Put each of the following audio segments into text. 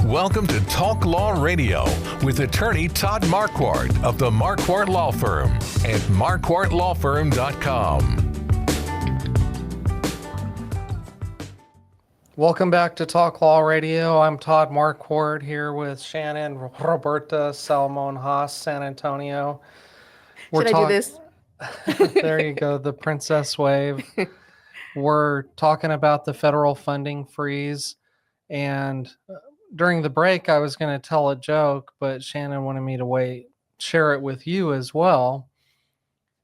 Welcome to Talk Law Radio with attorney Todd Marquardt of the Marquardt Law Firm at marquardtlawfirm.com. Welcome back to Talk Law Radio. I'm Todd Marquardt here with Shannon Salmon-Haas, San Antonio. Should I do this? There you go, the princess wave. We're talking about the federal funding freeze, and during the break I was going to tell a joke, but Shannon wanted me to share it with you as well.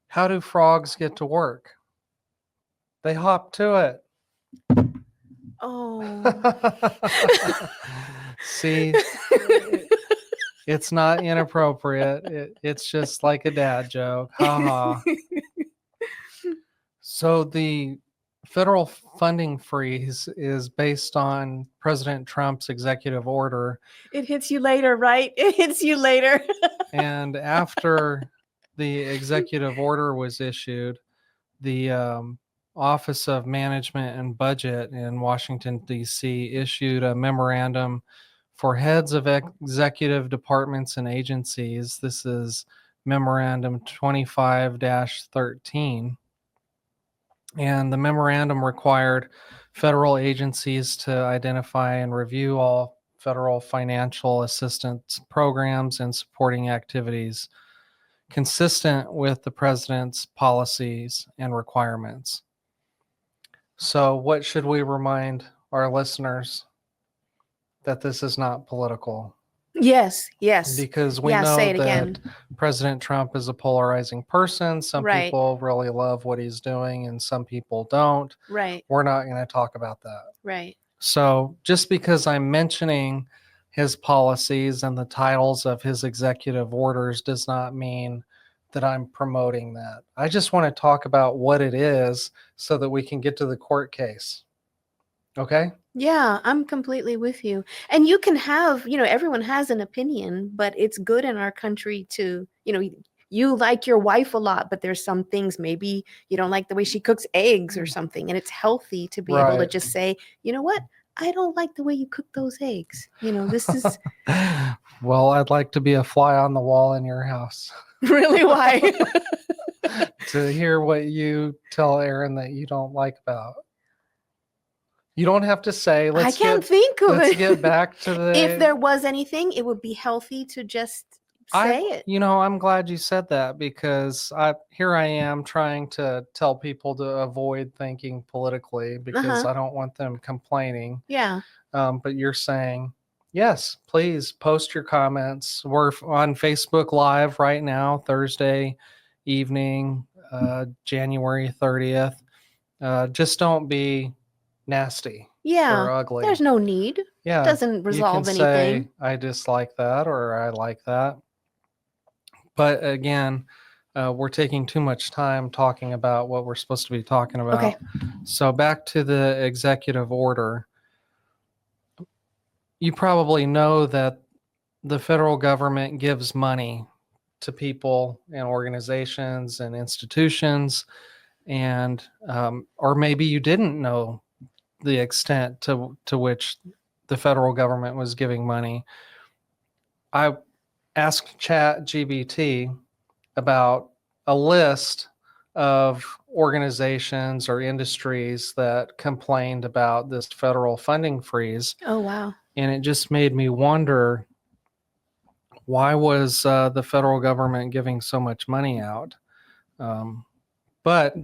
How do frogs get to work? They hop to it. Oh. See, it's not inappropriate. It's just like a dad joke. Ha ha. So the federal funding freeze is based on President Trump's executive order. It hits you later, right? It hits you later. And after the executive order was issued, the Office of Management and Budget in Washington, D.C. issued a memorandum for heads of executive departments and agencies. This is Memorandum 25-13. And the memorandum required federal agencies to identify and review all federal financial assistance programs and supporting activities consistent with the president's policies and requirements. So what should we remind our listeners? That this is not political. Yes. Because we know say it that again. President Trump is a polarizing person. Some Right. people really love what he's doing and some people don't. Right. We're not going to talk about that. Right. So just because I'm mentioning his policies and the titles of his executive orders does not mean that I'm promoting that. I just want to talk about what it is so that we can get to the court case. Okay? Yeah, I'm completely with you. And you can have, everyone has an opinion, but it's good in our country to, you like your wife a lot, but there's some things maybe you don't like the way she cooks eggs or something. And it's healthy to be able to just say, you know what? I don't like the way you cook those eggs. This is Well, I'd like to be a fly on the wall in your house. really why. To hear what you tell Aaron that you don't like about. You don't have to say. I can't think of it. Let's get back to the. If there was anything, it would be healthy to just say it. I'm glad you said that because here I am trying to tell people to avoid thinking politically because I don't want them complaining. Yeah. But you're saying, yes, please post your comments. We're on Facebook Live right now, Thursday evening, January 30th. Just don't be nasty or ugly. There's no need. Yeah, it doesn't resolve you can anything. Say, I dislike that or I like that. But again, we're taking too much time talking about what we're supposed to be talking about. Okay. So back to the executive order. You probably know that the federal government gives money to people and organizations and institutions, and or maybe you didn't know the extent to which the federal government was giving money. I asked ChatGPT about a list of organizations or industries that complained about this federal funding freeze. Oh, wow. And it just made me wonder, why was the federal government giving so much money out? But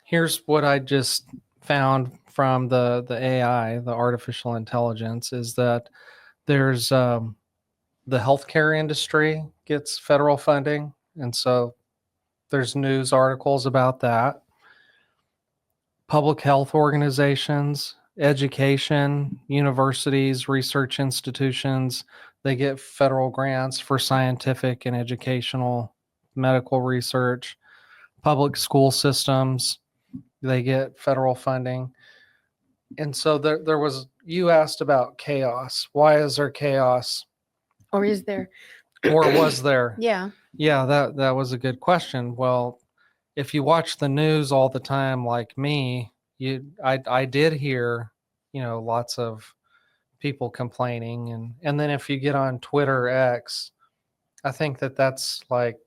here's what I just found from the AI, the artificial intelligence, is that there's the healthcare industry gets federal funding. And so there's news articles about that. Public health organizations, education, universities, research institutions, they get federal grants for scientific and educational medical research. Public school systems, they get federal funding. And so there was, you asked about chaos. Why is there chaos? Or is there? Or was there? Yeah. Yeah, that was a good question. Well, if you watch the news all the time like me, I did hear, lots of people complaining. And then if you get on Twitter X, I think that's like,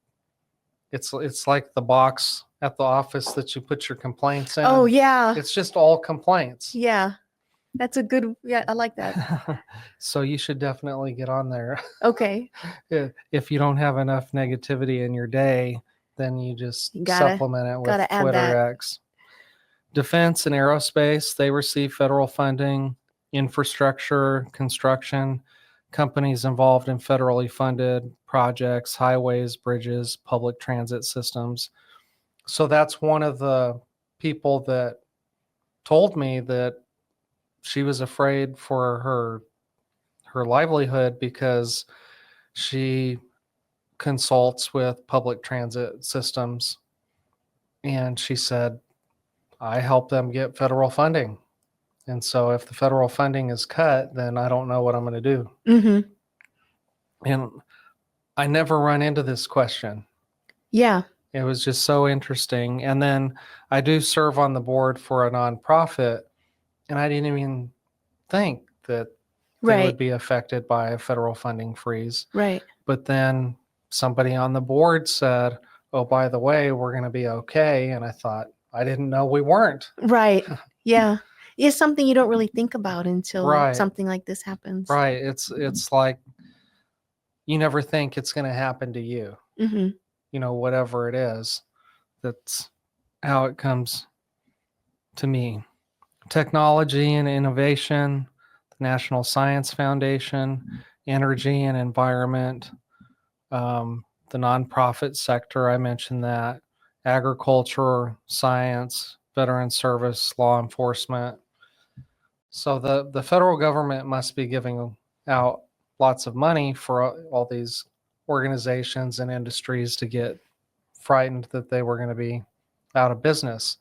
it's like the box at the office that you put your complaints in. Oh, yeah. It's just all complaints. Yeah. That's a good, yeah, I like that. So you should definitely get on there. Okay. If you don't have enough negativity in your day, then you just You gotta- supplement it with gotta add Twitter that. X. Defense and aerospace, they receive federal funding. Infrastructure, construction, companies involved in federally funded projects, highways, bridges, public transit systems. So that's one of the people that told me that she was afraid for her livelihood because she consults with public transit systems. And she said, I help them get federal funding. And so if the federal funding is cut, then I don't know what I'm going to do. Mm-hmm. And I never run into this question. Yeah. It was just so interesting. And then I do serve on the board for a nonprofit, and I didn't even think that they Right. would be affected by a federal funding freeze. Right. But then somebody on the board said, oh, by the way, we're going to be okay. And I thought, I didn't know we weren't. Right. Yeah. It's something you don't really think about until Right. something like this happens. Right. It's like you never think it's going to happen to you. Mm-hmm. You know, whatever it is. That's how it comes to me. Technology and innovation, the National Science Foundation, energy and environment, the nonprofit sector, I mentioned that, agriculture, science, veteran service, law enforcement. So the federal government must be giving out lots of money for all these organizations and industries to get frightened that they were going to be out of business.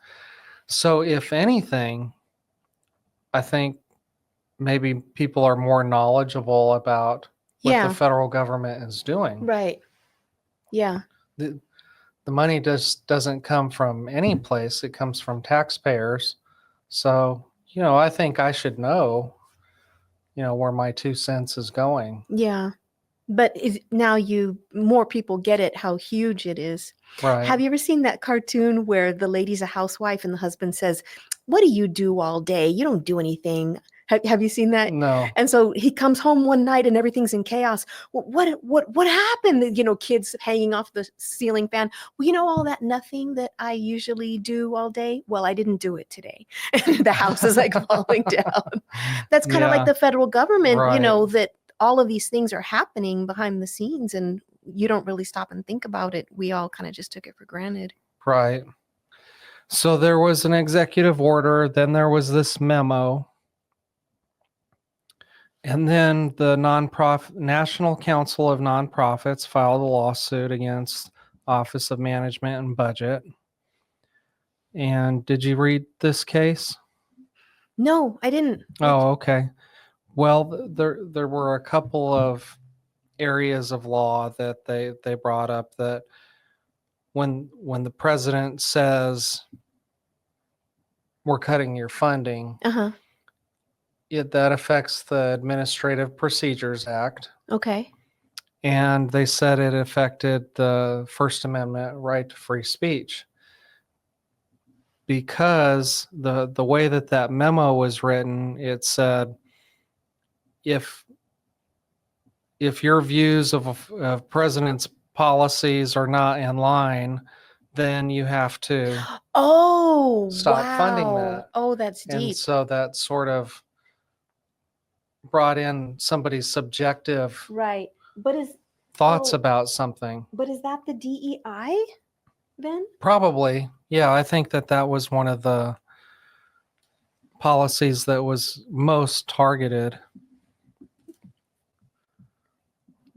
So if anything, I think maybe people are more knowledgeable about what Yeah. the federal government is doing. Right. Yeah. The money doesn't come from any place. It comes from taxpayers. So, you know, I think I should know, you know, where my 2 cents is going. Yeah. But now more people get it, how huge it is. Right. Have you ever seen that cartoon where the lady's a housewife and the husband says, what do you do all day? You don't do anything. Have you seen that? No. And so he comes home one night and everything's in chaos. What happened? You know, kids hanging off the ceiling fan. Well, you know, all that nothing that I usually do all day. Well, I didn't do it today. The house is like falling down. That's kind of like the federal government, Right. you know, that all of these things are happening behind the scenes and you don't really stop and think about it. We all kind of just took it for granted. Right. So there was an executive order, then there was this memo. And then the National Council of Nonprofits filed a lawsuit against Office of Management and Budget. And did you read this case? No, I didn't. Oh, okay. Well, there were a couple of areas of law that they brought up that when the president says we're cutting your funding, Uh-huh. that affects the Administrative Procedures Act. Okay. And they said it affected the First Amendment right to free speech. Because the way that memo was written, it said if your views of president's policies are not in line, then you have to stop funding that. Oh, that's deep. And so that sort of brought in somebody's subjective Right. But thoughts about something. But is that the DEI then? Probably. Yeah, I think that was one of the policies that was most targeted.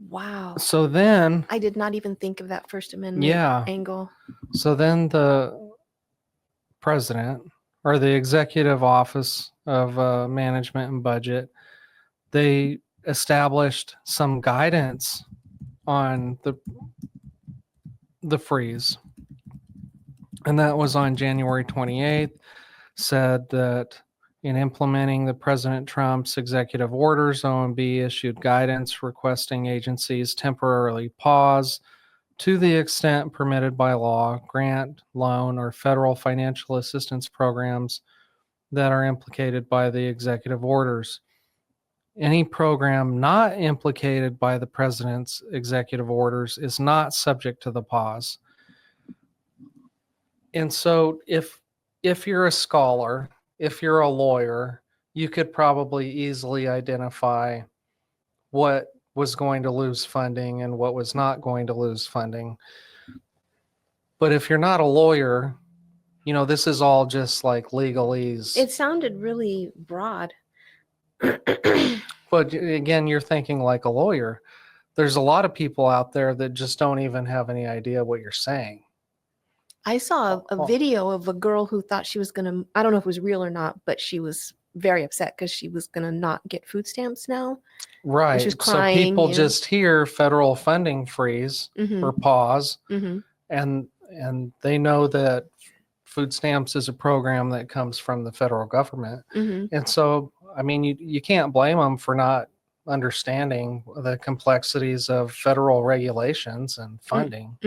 Wow. So then, I did not even think of that First Amendment angle. So then the president or the executive office of management and budget, they established some guidance on the freeze. And that was on January 28th, said that In implementing the President Trump's executive orders, OMB issued guidance requesting agencies temporarily pause, to the extent permitted by law, grant, loan, or federal financial assistance programs that are implicated by the executive orders. Any program not implicated by the president's executive orders is not subject to the pause. And so if you're a scholar, if you're a lawyer, you could probably easily identify what was going to lose funding and what was not going to lose funding. But if you're not a lawyer, this is all just like legalese. It sounded really broad. But again, you're thinking like a lawyer. There's a lot of people out there that just don't even have any idea what you're saying. I saw a video of a girl who thought she was going to, I don't know if it was real or not, but she was very upset because she was going to not get food stamps now. Right. She was crying, so people just hear federal funding freeze or pause, and they know that food stamps is a program that comes from the federal government. And so, I mean, you can't blame them for not understanding the complexities of federal regulations and funding.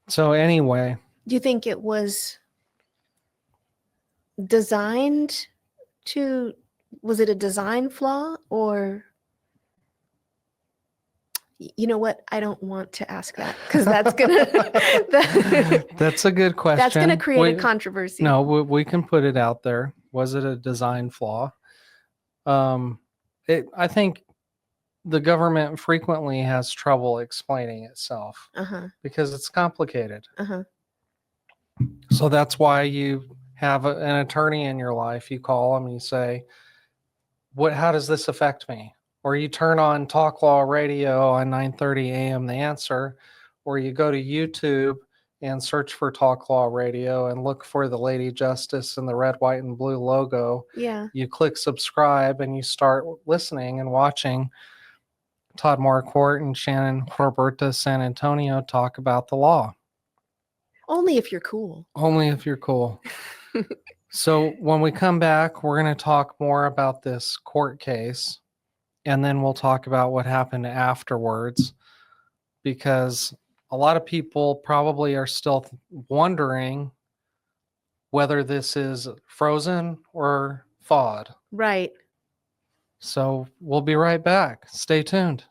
So anyway. Do you think it was designed to, was it a design flaw, or, you know what? I don't want to ask that because that's going to. That's a good question. That's going to create a controversy. No, we can put it out there. Was it a design flaw? I think the government frequently has trouble explaining itself because it's complicated. So that's why you have an attorney in your life. You call them and you say, how does this affect me? Or you turn on Talk Law Radio on 9:30 a.m. The Answer, or you go to YouTube and search for Talk Law Radio and look for the Lady Justice and the red, white, and blue logo. Yeah. You click subscribe and you start listening and watching Todd Marquardt and Shannon Salmon-Haas San Antonio talk about the law. Only if you're cool. Only if you're cool. So when we come back, we're going to talk more about this court case, and then we'll talk about what happened afterwards, because a lot of people probably are still wondering whether this is frozen or thawed. Right. So we'll be right back. Stay tuned.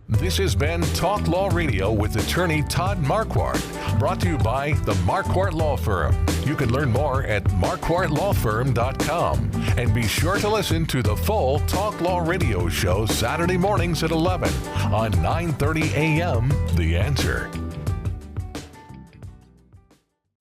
This has been Talk Law Radio with attorney Todd Marquardt, brought to you by the Marquardt Law Firm. You can learn more at marquardtlawfirm.com. And be sure to listen to the full Talk Law Radio show Saturday mornings at 11 on 9:30 a.m. The Answer.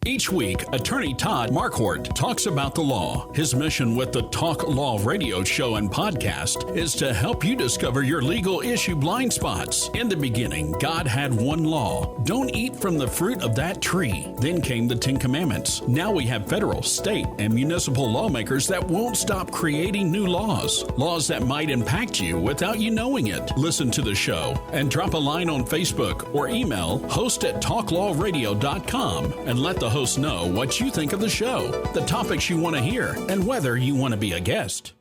Each week, attorney Todd Marquardt talks about the law. His mission with the Talk Law Radio show and podcast is to help you discover your legal issue blind spots. In the beginning, God had one law. Don't eat from the fruit of that tree. Then came the 10 Commandments. Now we have federal, state, and municipal lawmakers that won't stop creating new laws. Laws that might impact you without you knowing it. Listen to the show and drop a line on Facebook or email host@talklawradio.com and let the host know what you think of the show, the topics you want to hear, and whether you want to be a guest.